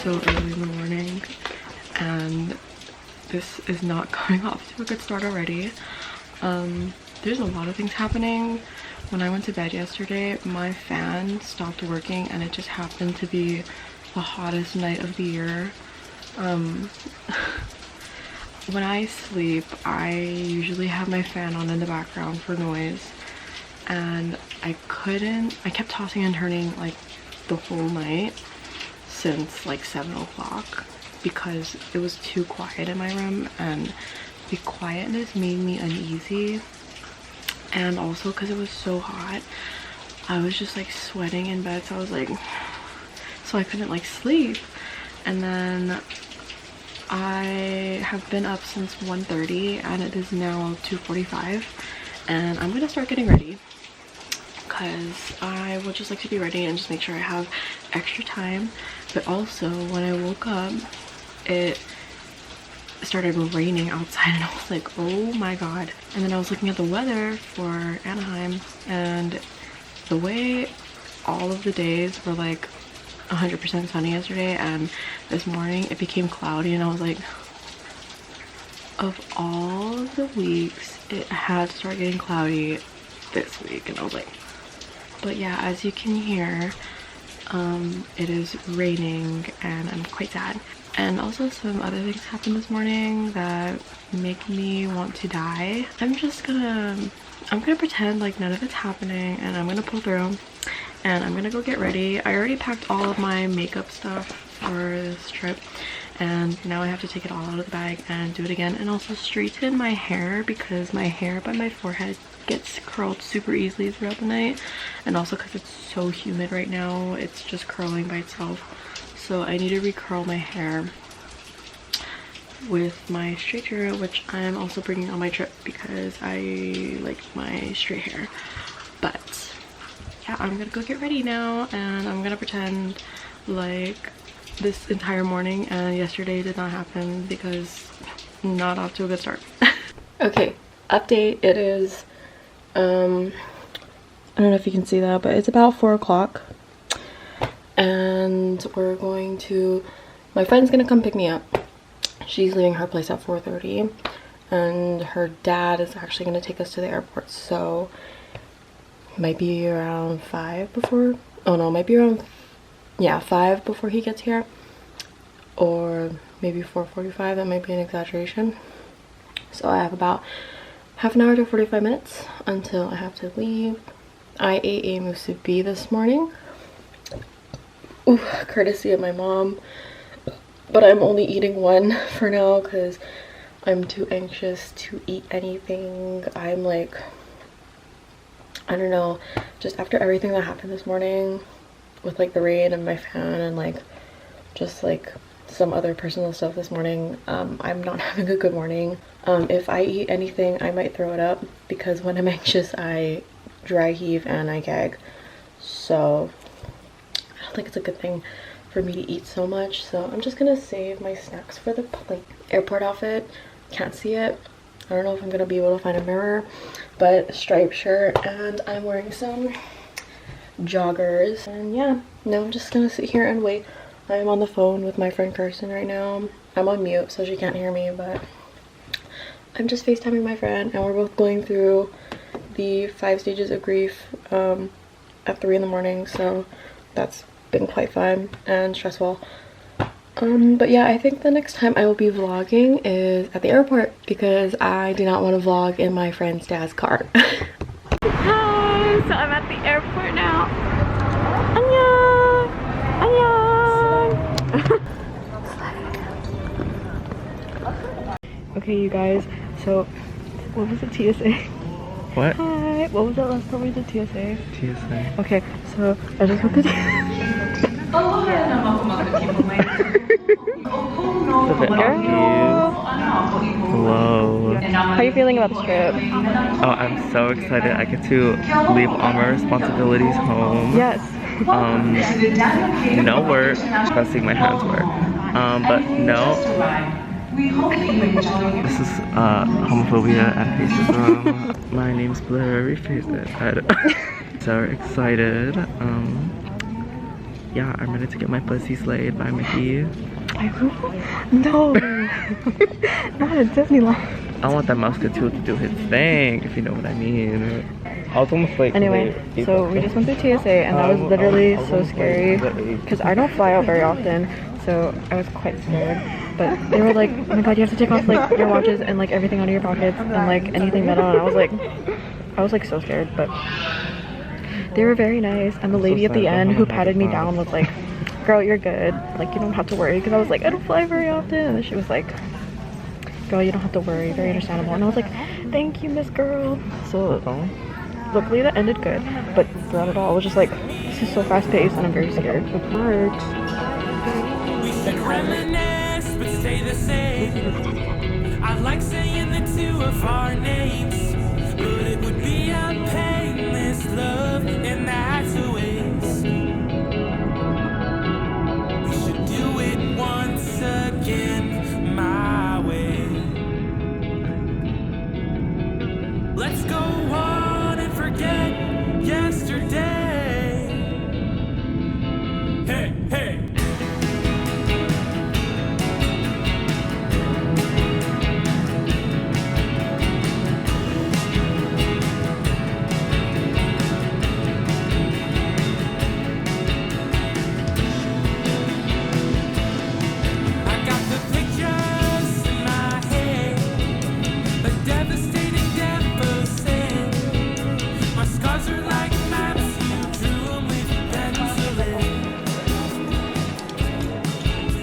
so early in the morning and this is not going off to a good start already. There's a lot of things happening. When I went to bed yesterday, my fan stopped working and it just happened to be the hottest night of the year. When I sleep, I usually have my fan on in the background for noise, and I kept tossing and turning like the whole night since like 7 o'clock because it was too quiet in my room, and the quietness made me uneasy, and also because it was so hot I was just like sweating in bed, so I couldn't like sleep. And then I have been up since 1:30 and it is now 2:45, and I'm gonna start getting ready because I would just like to be ready and just make sure I have extra time. But also when I woke up, it started raining outside and I was like, oh my god. And then I was looking at the weather for Anaheim, and the way all of the days were like 100% sunny yesterday, and this morning it became cloudy, and I was like, of all of the weeks it had to start getting cloudy this week. And I was like, but yeah, as you can hear, it is raining and I'm quite sad. And also some other things happened this morning that make me want to die. I'm gonna pretend like none of it's happening, and I'm gonna pull through, and I'm gonna go get ready. I already packed all of my makeup stuff for this trip, and now I have to take it all out of the bag and do it again, and also straighten my hair because my hair by my forehead gets curled super easily throughout the night, and also because it's so humid right now, it's just curling by itself. So I need to recurl my hair with my straighter, which I'm also bringing on my trip because I like my straight hair. But yeah, I'm gonna go get ready now, and I'm gonna pretend like this entire morning and yesterday did not happen because I'm not off to a good start. Okay, update. It is I don't know if you can see that, but it's about 4 o'clock. And we're going to, my friend's gonna come pick me up. She's leaving her place at 4:30, and her dad is actually gonna take us to the airport, so it might be around 5 before, oh no, it might be around, yeah, 5 before he gets here, or maybe 4:45. That might be an exaggeration. So I have about half an hour to 45 minutes until I have to leave. I ate a musubi this morning. Ooh, courtesy of my mom, but I'm only eating one for now because I'm too anxious to eat anything. I'm like, I don't know, just after everything that happened this morning with like the rain and my fan and like just like some other personal stuff this morning, I'm not having a good morning. If I eat anything, I might throw it up because when I'm anxious I dry heave and I gag. So I don't think it's a good thing for me to eat so much, so I'm just gonna save my snacks for the airport outfit. Can't see it. I don't know if I'm gonna be able to find a mirror, but striped shirt, and I'm wearing some joggers, and yeah, now I'm just gonna sit here and wait. I'm on the phone with my friend Kirsten right now. I'm on mute so she can't hear me, but I'm just FaceTiming my friend, and we're both going through the 5 stages of grief at 3 in the morning, so that's been quite fun and stressful. But yeah, I think the next time I will be vlogging is at the airport because I do not want to vlog in my friend's dad's car. Hi, so I'm at the airport now. Annyeong! Annyeong! Okay, you guys, so what was the TSA? What? Hi, what was that last time we did TSA? TSA. Okay, so I just went to TSA. Hello. How are you feeling about this trip? Oh, I'm so excited. I get to leave all my responsibilities home. Yes. No work. Trusting my hands work. But no. This is homophobia and racism. My name's Blair. Rephrase it. So excited. yeah, I'm ready to get my pussy slayed by Mickey. No, not at Disneyland. I want that musketeer to do his thing, if you know what I mean. I was almost late. Anyway, so we just went through TSA, and that was literally so scary because I don't fly out very often, so I was quite scared. But they were like, oh my god, you have to take off like your watches and like everything out of your pockets and like anything metal. And I was like so scared, but they were very nice. And the lady at the end who patted me down was like, girl, you're good, like you don't have to worry, because I was like, I don't fly very often. And she was like, girl, you don't have to worry, very understandable. And I was like, thank you, Miss Girl. So luckily that ended good, but throughout it all I was just like, this is so fast paced and I'm very scared. It hurts. We should reminisce but stay the same. I like saying the two of our names, but it would be a painless love, and that's a waste. We should do it once again, my way. Let's go on and forget yesterday. Hey, hey. I got the pictures in my head, a devastating deficit. My scars are like maps you drew them with pencil.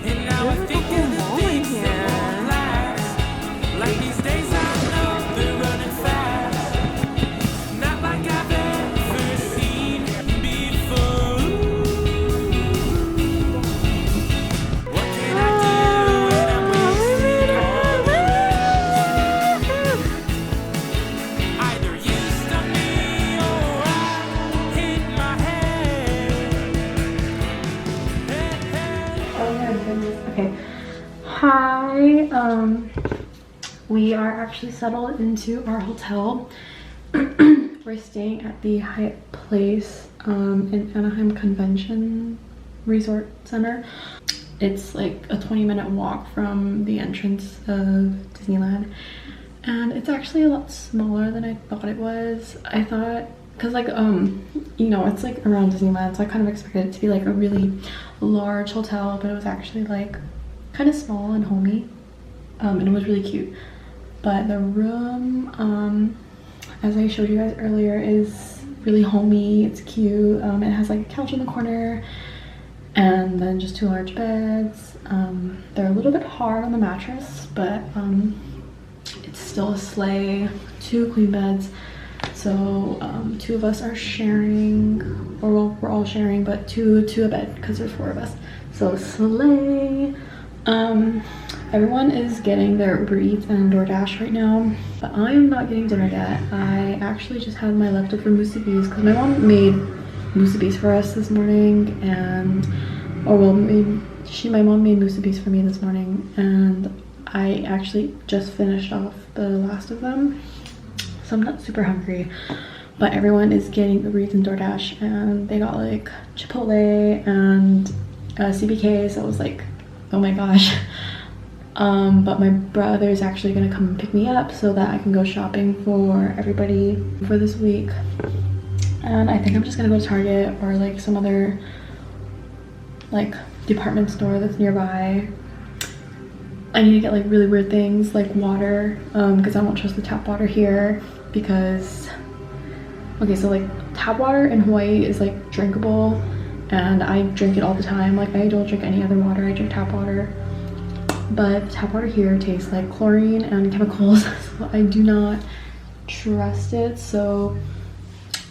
And now I think of the things that won't last. Like these days I know they're running fast. Not like I've ever seen before. What can I do when I'm wasting all the rest? Either you stop me or I hit my head. Oh my goodness. Okay. Hi. We are actually settled into our hotel. We're staying at the Hyatt Place in Anaheim Convention Resort Center. It's like a 20-minute walk from the entrance of Disneyland, and it's actually a lot smaller than I thought it was. I thought, because like you know, it's like around Disneyland, so I kind of expected it to be like a really large hotel, but it was actually like kind of small and homey, and it was really cute. But the room, as I showed you guys earlier, is really homey. It's cute. It has like a couch in the corner and then just 2 large beds. They're a little bit hard on the mattress, but it's still a sleigh. 2 queen beds, so 2 of us are sharing, or well, we're all sharing, but two a bed because there's 4 of us, so sleigh. Everyone is getting their Uber Eats and DoorDash right now, but I am not getting dinner yet. I actually just had my leftover musubis because my mom made musubis for us this morning, and my mom made musubis for me this morning, and I actually just finished off the last of them, so I'm not super hungry. But everyone is getting Uber Eats and DoorDash, and they got like Chipotle and CBK, so I was like, oh my gosh. But my brother is actually gonna come and pick me up so that I can go shopping for everybody for this week. And I think I'm just gonna go to Target or like some other like department store that's nearby. I need to get like really weird things like water, because I don't trust the tap water here, because okay, so like tap water in Hawaii is like drinkable and I drink it all the time. Like I don't drink any other water, I drink tap water. But tap water here tastes like chlorine and chemicals, so I do not trust it. So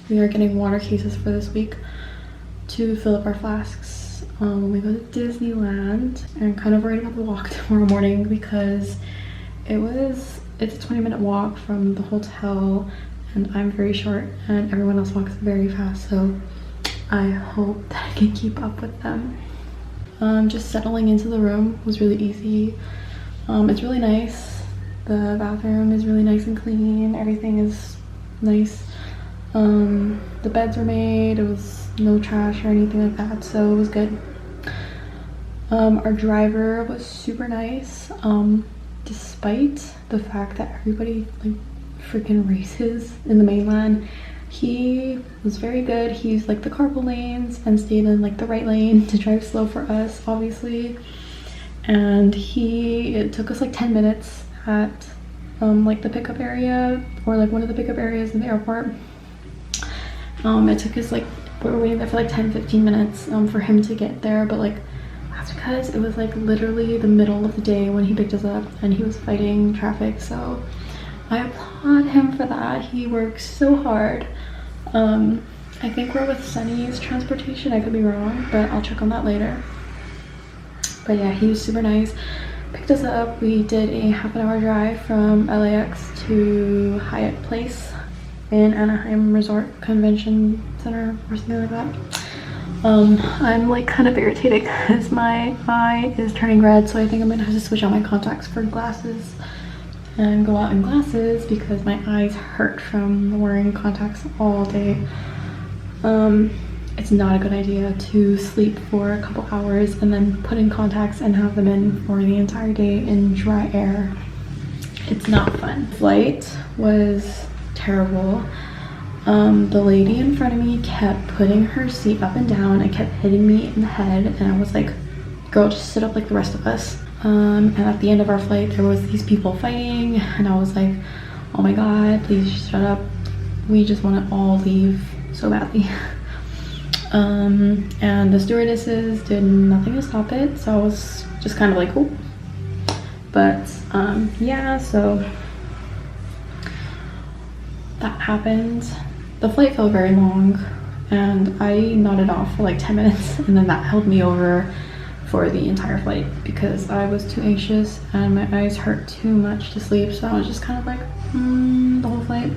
we are getting water cases for this week to fill up our flasks when we go to Disneyland, and kind of worried about the walk tomorrow morning because it's a 20-minute walk from the hotel and I'm very short and everyone else walks very fast, so I hope that I can keep up with them. Just settling into the room was really easy. It's really nice. The bathroom is really nice and clean. Everything is nice. The beds were made. It was no trash or anything like that, so it was good. Our driver was super nice, despite the fact that everybody like freaking races in the mainland. He was very good. He used like the carpool lanes and stayed in like the right lane to drive slow for us, obviously. And it took us like 10 minutes at like the pickup area, or like one of the pickup areas in the airport. It took us like, we were waiting there for like 10-15 minutes for him to get there, but like that's because it was like literally the middle of the day when he picked us up and he was fighting traffic. So I applaud him for that. He works so hard. I think we're with Sunny's transportation, I could be wrong, but I'll check on that later. But yeah, he was super nice. Picked us up. We did a half-an-hour drive from LAX to Hyatt Place in Anaheim Resort Convention Center or something like that. I'm like kind of irritated because my eye is turning red, so I think I'm gonna have to switch out my contacts for glasses and go out in glasses because my eyes hurt from wearing contacts all day. It's not a good idea to sleep for a couple hours and then put in contacts and have them in for the entire day in dry air. It's not fun. Flight was terrible. The lady in front of me kept putting her seat up and down and kept hitting me in the head, and I was like, girl, just sit up like the rest of us. And at the end of our flight there was these people fighting, and I was like, oh my god, please just shut up. We just want to all leave so badly. And the stewardesses did nothing to stop it, so I was just kind of like, oh. But yeah, so that happened. The flight felt very long and I nodded off for like 10 minutes, and then that held me over for the entire flight because I was too anxious and my eyes hurt too much to sleep, so I was just kind of like the whole flight.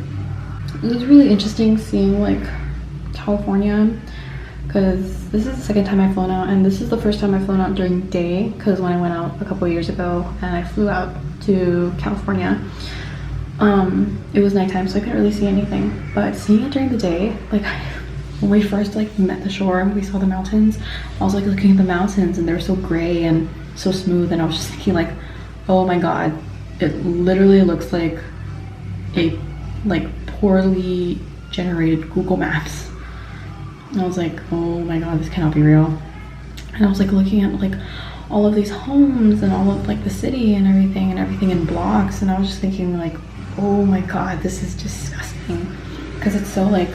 It was really interesting seeing like California, because this is the second time I've flown out, and this is the first time I've flown out during day, because when I went out a couple years ago and I flew out to California, it was nighttime, so I couldn't really see anything. But seeing it during the day, like when we first like met the shore and we saw the mountains, I was like looking at the mountains and they were so gray and so smooth, and I was just thinking like, oh my god, it literally looks like a poorly generated Google Maps. And I was like, oh my god, this cannot be real. And I was like looking at like all of these homes and all of like the city and everything in blocks, and I was just thinking like, oh my god, this is disgusting, because it's so like,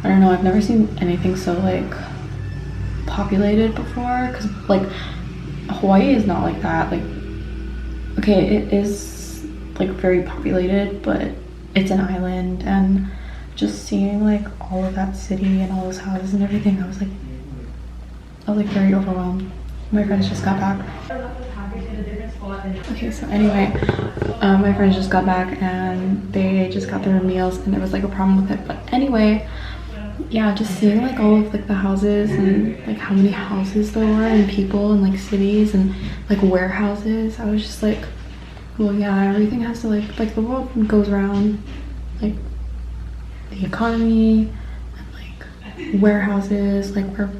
I don't know, I've never seen anything so like populated before, because like Hawaii is not like that. Like, okay, it is like very populated, but it's an island, and just seeing like all of that city and all those houses and everything, I was like very overwhelmed. My friends just got back. Okay, so anyway, my friends just got back and they just got their meals, and there was like a problem with it. But anyway, yeah, just seeing like all of like the houses and like how many houses there were and people and like cities and like warehouses, I was just like, well, yeah, everything has to like the world goes around, like the economy and like warehouses, like where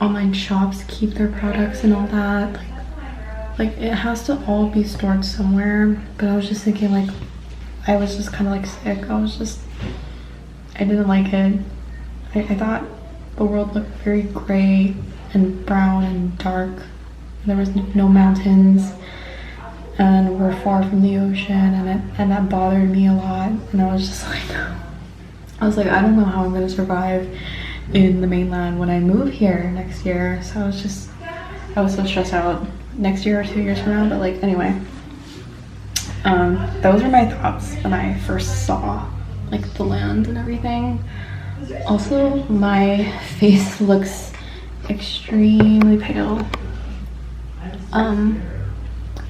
online shops keep their products and all that, like it has to all be stored somewhere. But I was just thinking like, I was just kind of like sick. I didn't like it. I thought the world looked very gray and brown and dark. There was no mountains and we're far from the ocean, and that bothered me a lot. And I was just like, I don't know how I'm gonna survive in the mainland when I move here next year. So I was so stressed out. Next year or 2 years from now. But like, anyway, those were my thoughts when I first saw like the land and everything. Also, my face looks extremely pale.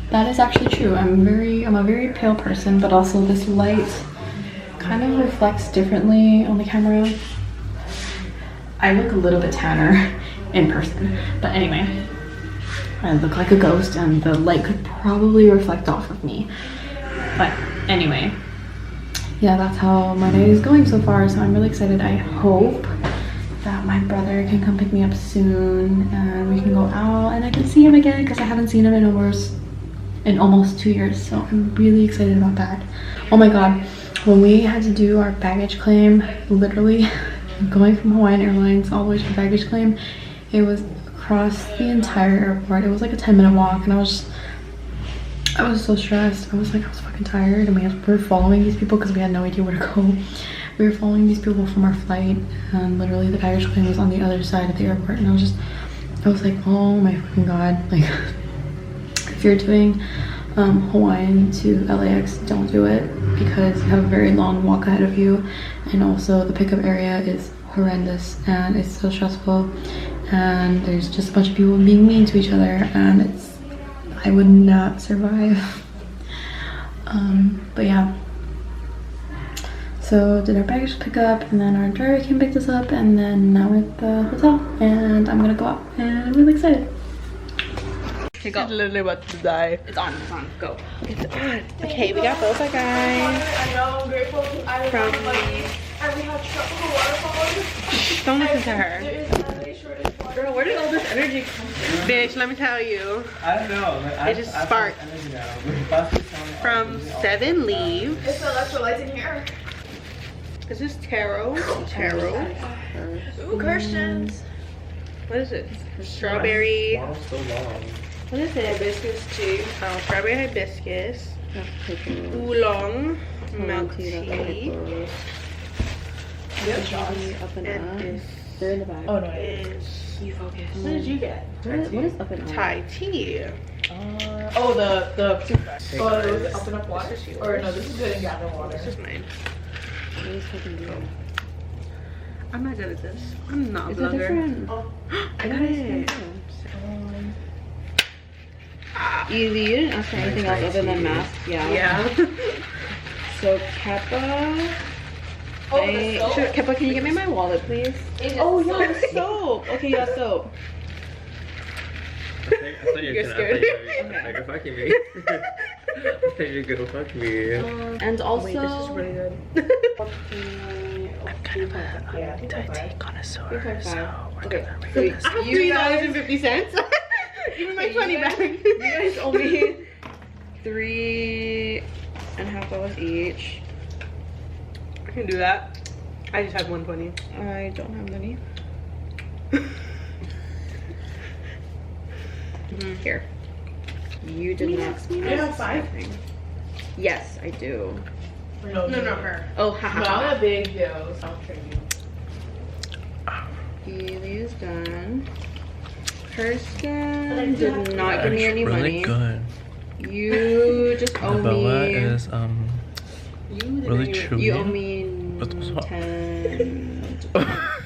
That is actually true. I'm a very pale person, but also this light kind of reflects differently on the camera. I look a little bit tanner in person, but anyway, I look like a ghost and the light could probably reflect off of me. But anyway, yeah, that's how my day is going so far, so I'm really excited. I hope that my brother can come pick me up soon and we can go out and I can see him again because I haven't seen him in almost 2 years, so I'm really excited about that. Oh my god, when we had to do our baggage claim, literally going from Hawaiian Airlines all the way to the baggage claim, it was across the entire airport. It was like a 10-minute walk and I was so stressed. I was fucking tired, and we were following these people because we had no idea where to go. We were following these people from our flight and literally the baggage claim was on the other side of the airport, and I was like, oh my fucking god, like if you're doing Hawaiian to LAX, don't do it because you have a very long walk ahead of you, and also the pickup area is horrendous and it's so stressful, and there's just a bunch of people being mean to each other, and I would not survive. But yeah, so did our baggage pickup, and then our driver came picked us up, and then now we're at the hotel and I'm gonna go out and I'm really excited. Okay, go. It's literally about to die. It's on, go. It's on. Okay, we got boba, guys. I know, I'm grateful. I From and we have tropical waterfalls. Don't listen to her. There is a shortage of water. Girl, where did all this energy come from? Bitch, let me tell you. I don't know. It just sparked. From 7 leaves. It's electrolytes in here. Is this taro? Taro. Ooh, Christians. What is it? Strawberry. So long. What is it? Hibiscus tea. Oh, strawberry hibiscus. Oolong. Milk tea. Yep, shots. And this They're in the bag. Oh no, is you focus. What did you get? What is up and on? Thai tea. Oh, the toothbrush. Oh, it was up and up water. This is yours. Or no, this is good and gather water. This is mine. What is fucking doing? I'm not good at this. I'm not a Is it blogger. different? I got it. Easy, you didn't ask for anything else other than masks, yeah. Yeah. So Kepa. Oh, the soap? Sure, Kepa, can you get me my wallet, please? Oh, yeah, the soap. Okay, yeah, soap. I thought you You're were scared. gonna fucking me. I thought you were gonna fuck me. And also. Wait, this is really good. Yeah, Thai tea connoisseur. 3.5. Okay, I have you guys, $3.50. Give me my 20 back. you guys owe me $3.50 each. I can do that. I just have 120. I don't have money. Here. You did not. You have 5? Yes, I do. No, her. Oh, No, haha. I'm a big yo, so I'll trade you. Keely's done. Kirsten did not give me any really money. good. You just The owe boba me. is really chewy. You owe me What's up? 10.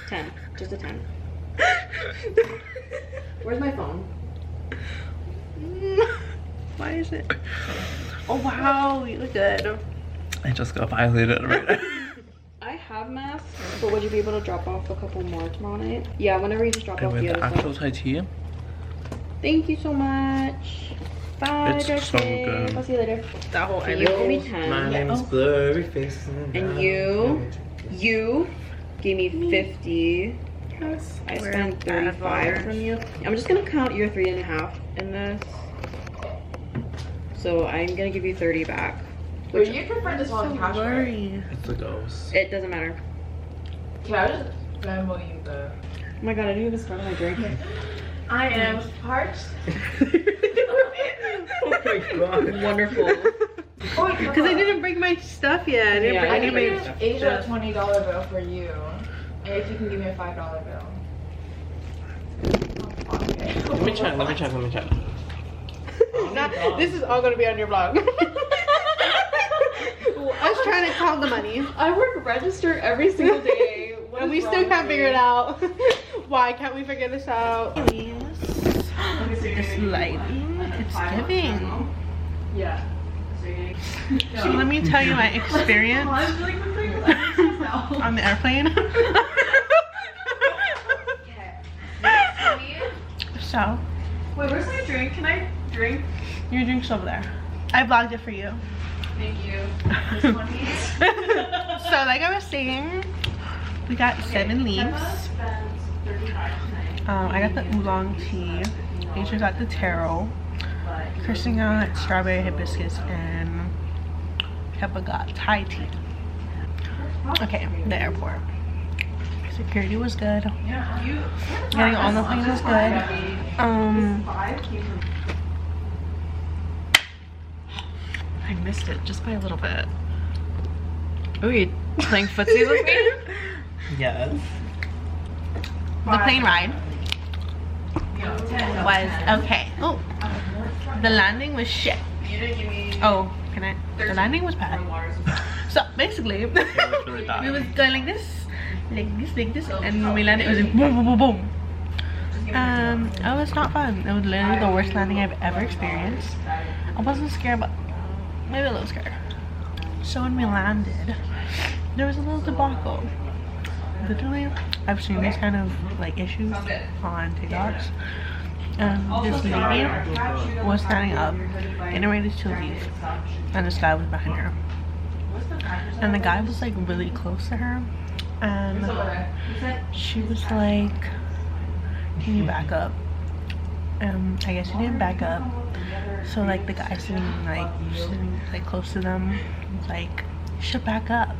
10. Just a 10. Where's my phone? Why is it? Oh wow, you look good. I just got violated right now. I have masks, but would you be able to drop off a couple more tomorrow night? Yeah, whenever you just drop And off with the the other actual stuff. Thai tea, Thank you so much. Bye, It's Darcy. so good. I'll see you later. That whole So you owe me 10. my name's Blurry Face. And you gave me 50. Yes. I spent 35 from you. I'm just gonna count your 3.5 in this. So I'm gonna give you 30 back. Would you prefer this one cash? Worry. It's a ghost. It doesn't matter. Can I just Venmo you the... Oh my god, I didn't even start my drink. I am parched. Oh my god. Wonderful. Because I didn't bring my stuff yet. I didn't Yeah, bring I any of my give Asia a $20 bill for you. And if you can give me a $5 bill. Let me check. This is all gonna be on your vlog. I was trying to count the money. I work register every single day. And we still can't figure it out. Why can't we figure this out? This lighting, it's giving. Yeah. So let me tell you my experience on the airplane. So, Wait, where's my drink? Can I drink? your drink's over there. I vlogged it for you. Thank you. This one So like I was saying, we got 7 leaves. I got the oolong tea. Asia got the taro. Kristen got strawberry hibiscus, and Kepa got Thai tea. Okay, the airport. Security was good. Getting on the plane was good. I missed it just by a little bit. Oh, you playing footsie with me? Yes. The plane ride was okay. Oh, the landing was shit. Oh, can I? The landing was bad. So basically, we was going like this, and when we landed, it was like boom, boom, boom, boom. It was not fun. It was literally the worst landing I've ever experienced. I wasn't scared, but maybe a little scared. So when we landed, there was a little debacle. Literally, I've seen these kind of like issues on TikToks. This lady was standing up, getting ready to leave, and this guy was behind her. And the guy was like really close to her, and she was like, "Can you back up?" I guess she didn't back up. So like the guy sitting like close to them was like, "You should back up."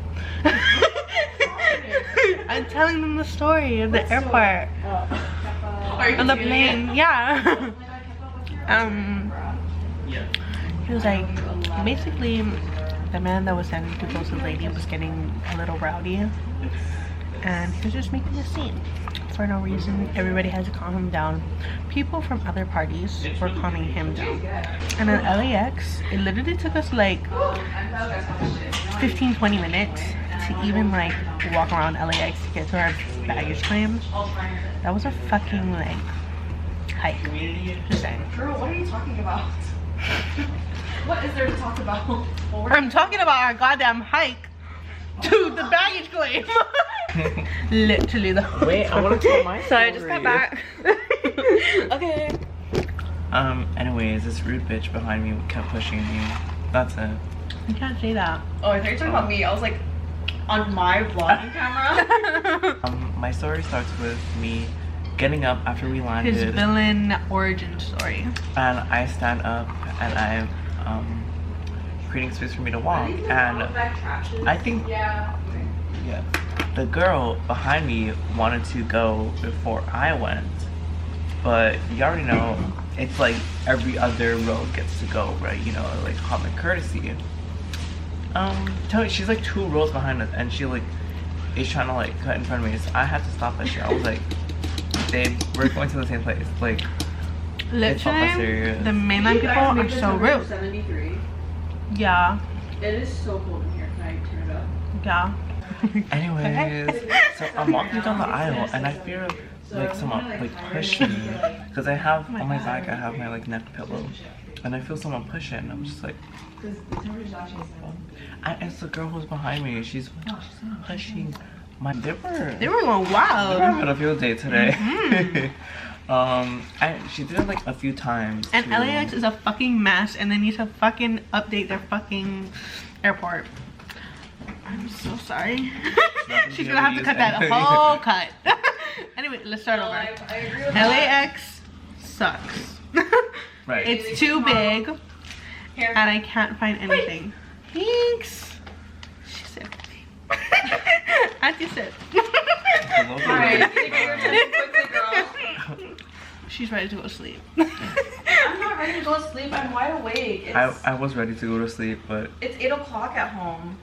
I'm telling them the story of the airport on the plane. Yeah. He was like, basically, the man that was standing too close to the lady was getting a little rowdy, and he was just making a scene for no reason. Everybody had to calm him down. People from other parties were calming him down. And in LAX, it literally took us like 15-20 minutes to even like walk around LAX to get to our baggage claim. That was a fucking like hike. Just saying. Girl, what are you talking about? What is there to talk about? I'm talking about our goddamn hike to the baggage claim. Literally the Wait, I want to tell my story. So I just got back. Okay. Anyways, this rude bitch behind me kept pushing me. That's it. You can't say that. Oh, I thought you were talking about me. I was like, on my vlogging camera. My story starts with me getting up after we landed. His villain origin story. And I stand up and I'm creating space for me to walk. And I think the girl behind me wanted to go before I went. But you already know, it's like every other road gets to go, right? You know, like common courtesy. Tell me, she's like 2 rows behind us, and she like is trying to like cut in front of me. So I had to stop that shit. I was like, babe, we're going to the same place. Like, literally, the mainland people are so rude. 73. Yeah. It is so cold in here. Can I turn it up? Yeah. anyways, so I'm walking down the aisle, and I feel like someone like push me, because I have on my back I have my like neck pillow, and I feel someone push it, and I'm just like, and it's the girl who's behind me. She's pushing my. They were going wild. having a field day today. And she did it like a few times. And LAX is a fucking mess, and they need to fucking update their fucking airport. I'm so sorry. She's gonna have to cut that whole cut. Anyway, let's start over. LAX sucks. Right. It's too big, and I can't find anything. Thanks. She said. Auntie said. She's ready to go to sleep. I'm not ready to go to sleep. I'm wide awake. I was ready to go to sleep, but It's 8 o'clock at home.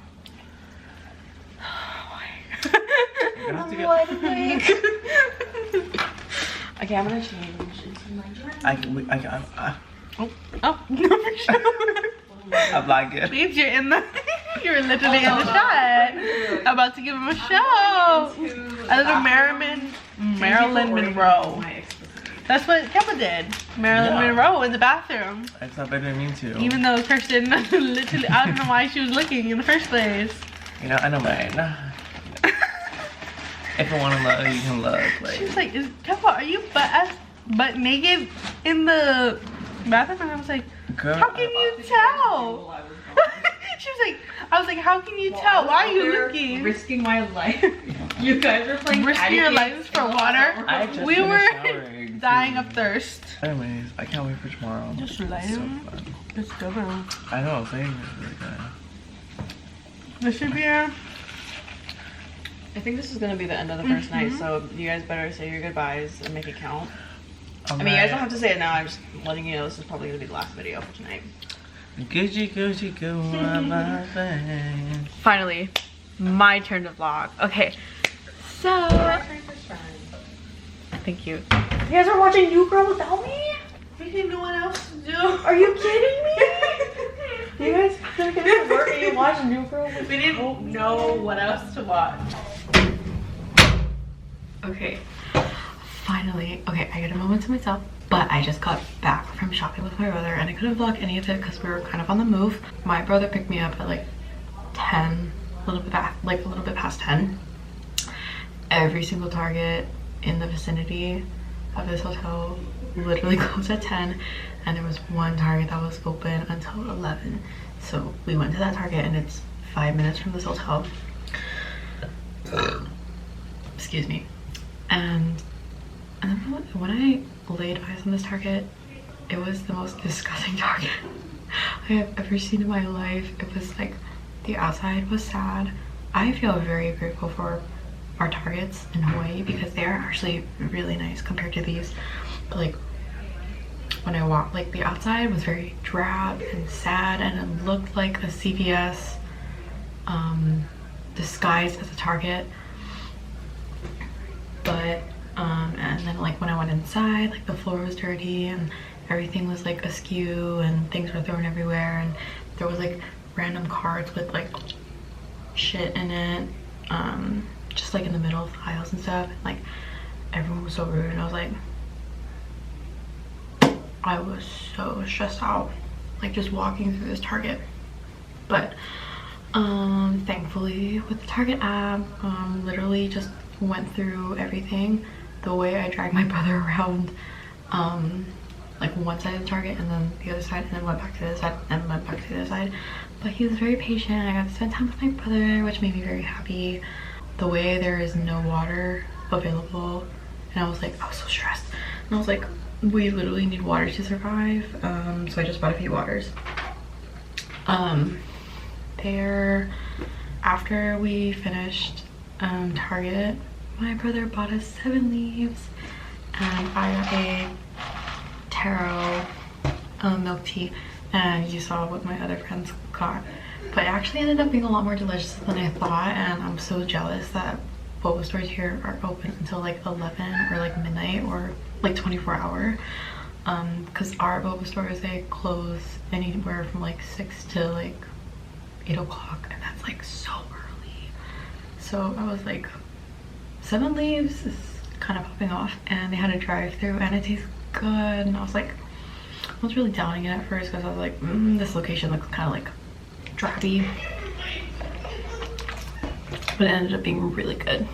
I'm wide awake. Okay, I'm gonna change into my dress. Oh, no, for sure. A blanket. Babes, you're in the. You're literally in the shot. About to give him a show. A little Marilyn Monroe. That's what Kepa did. Marilyn Monroe in the bathroom. Except I didn't mean to. Even though Kirsten literally, I don't know why she was looking in the first place. You know, I don't mind. If I want to look, you can look. Like. She was like, Kepa, are you butt naked in the bathroom? And I was like, Girl, how can you tell? She was like, I was like, how can you tell? Why are you looking? Risking my life. You guys were playing risking your lives for water. I just We were showering, dying of thirst. Anyways, I can't wait for tomorrow. Just It's light so them. fun. Let's go. I know, thing is really good. This should be a... I think this is gonna be the end of the first night, so you guys better say your goodbyes and make it count. I mean, you guys don't have to say it now. I'm just letting you know this is probably gonna be the last video for tonight. Gucci, Gucci, go on my thing. Finally, my turn to vlog. Okay, so thank you. You guys are watching New Girl without me? We didn't know what else to do. Are you kidding me? You guys didn't get to work and you watch New Girl? We didn't know what else to watch. Okay, finally. Okay, I get a moment to myself, but I just got back from shopping with my brother and I couldn't vlog any of it because we were kind of on the move. My brother picked me up at like 10, a little bit past 10. Every single Target in the vicinity of this hotel literally closed at 10, and there was one Target that was open until 11. So we went to that Target and it's 5 minutes from this hotel. Excuse me. And then when I laid eyes on this Target, it was the most disgusting Target I have ever seen in my life. It was like, the outside was sad. I feel very grateful for our Targets in Hawaii because they are actually really nice compared to these. But like, when I walked, like the outside was very drab and sad, and it looked like a CVS disguised as a Target. But and then like when I went inside, like the floor was dirty and everything was like askew and things were thrown everywhere, and there was like random cards with like shit in it, just like in the middle of the aisles and stuff, and like everyone was so rude, and I was so stressed out like just walking through this Target. But thankfully with the Target app, literally just went through everything. The way I dragged my brother around like one side of the Target and then the other side, and then went back to the other side and went back to the other side. But he was very patient. I got to spend time with my brother, which made me very happy. The way there is no water available, and I was so stressed, and I was like, we literally need water to survive. So I just bought a few waters. There, after we finished Target, my brother bought us 7 leaves, and I got a taro milk tea, and you saw what my other friends got. But it actually ended up being a lot more delicious than I thought, and I'm so jealous that boba stores here are open until like 11 or like midnight or like 24 hour. Because our boba stores, they close anywhere from like 6 to like 8 o'clock, and that's like so early. So I was like, 7 leaves is kind of popping off, and they had a drive-through and it tastes good, and I was really doubting it at first because I was like, this location looks kind of like drabby, but it ended up being really good.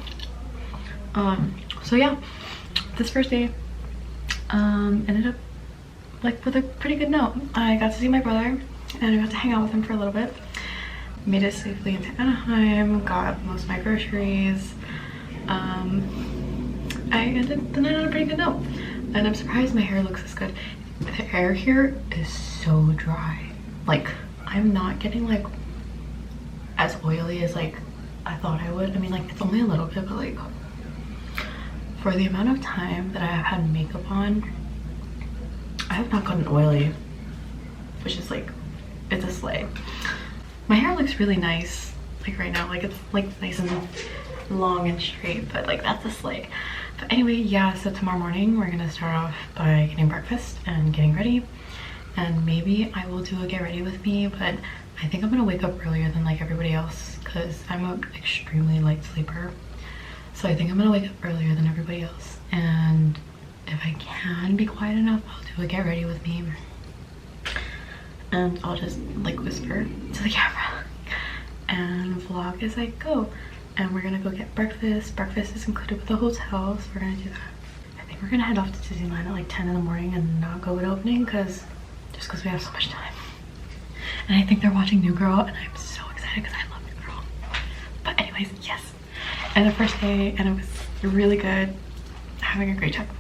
So yeah, this first day ended up like with a pretty good note. I got to see my brother and I got to hang out with him for a little bit. Made it safely into Anaheim, got most of my groceries. I ended the night on a pretty good note, and I'm surprised my hair looks this good. The air here is so dry. Like, I'm not getting like as oily as like I thought I would. I mean, like, it's only a little bit, but like for the amount of time that I have had makeup on, I have not gotten oily, which is like, it's a slay. My hair looks really nice like right now, like it's like nice and long and straight, but like that's a slay. But anyway, yeah, so tomorrow morning we're gonna start off by getting breakfast and getting ready, and maybe I will do a get ready with me, but I think I'm gonna wake up earlier than like everybody else because I'm an extremely light sleeper. So I think I'm gonna wake up earlier than everybody else, and if I can be quiet enough, I'll do a get ready with me, and I'll just like whisper to the camera and vlog as I go. And we're gonna go get breakfast. Breakfast is included with the hotel, so we're gonna do that. I think we're gonna head off to Disneyland at like 10 in the morning and not go at opening just because we have so much time. And I think they're watching New Girl, and I'm so excited because I love New Girl. But anyways, yes, and the first day, and it was really good. Having a great time.